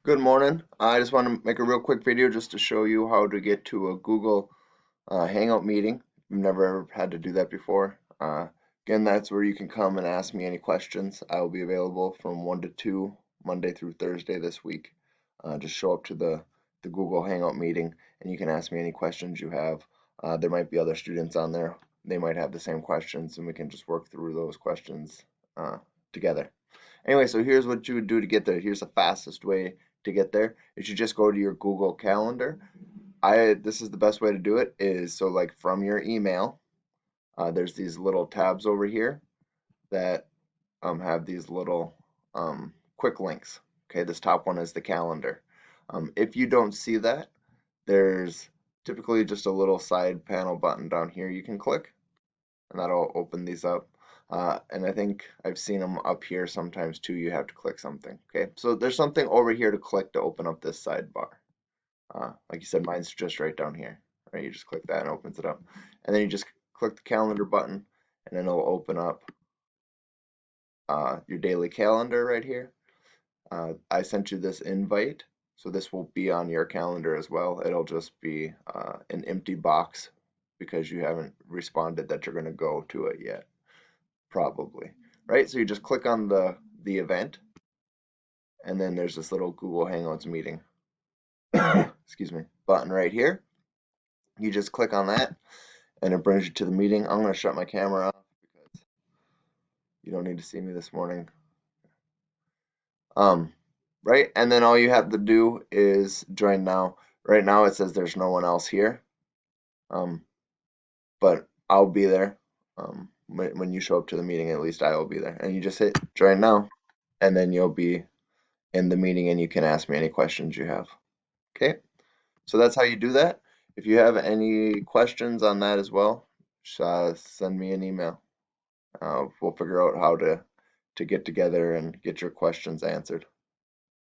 Good morning. I just want to make a real quick video just to show you how to get to a Google Hangout meeting. You've never ever had to do that before. Again, that's where you can come and ask me any questions. I will be available from 1 to 2, Monday through Thursday this week. Just show up to the Google Hangout meeting and you can ask me any questions you have. There might be other students on there. They might have the same questions and we can just work through those questions together. Anyway, so here's what you would do to get there. Here's the fastest way to get there. Is you just go to your Google Calendar. This is the best way to do it is so like from your email, there's these little tabs over here that have these little quick links. Okay, this top one is the calendar. If you don't see that, there's typically just a little side panel button down here you can click, and that'll open these up. And I think I've seen them up here sometimes too. You have to click something. Okay, so there's something over here to click to open up this sidebar. Like you said, mine's just right down here. Right, you just click that and it opens it up, and then you just click the calendar button, and then it'll open up your daily calendar right here. I sent you this invite, so this will be on your calendar as well. It'll just be an empty box because you haven't responded that you're going to go to it yet. Probably, right? So you just click on the event, and then there's this little Google Hangouts meeting, excuse me, button right here. You just click on that, and it brings you to the meeting. I'm going to shut my camera off because you don't need to see me this morning. Um, right? And then all you have to do is join now. Right now it says there's no one else here, um, but I'll be there. When you show up to the meeting, at least I will be there. And you just hit join now, and then you'll be in the meeting and you can ask me any questions you have. Okay, so that's how you do that. If you have any questions on that as well, send me an email. We'll figure out how to get together and get your questions answered.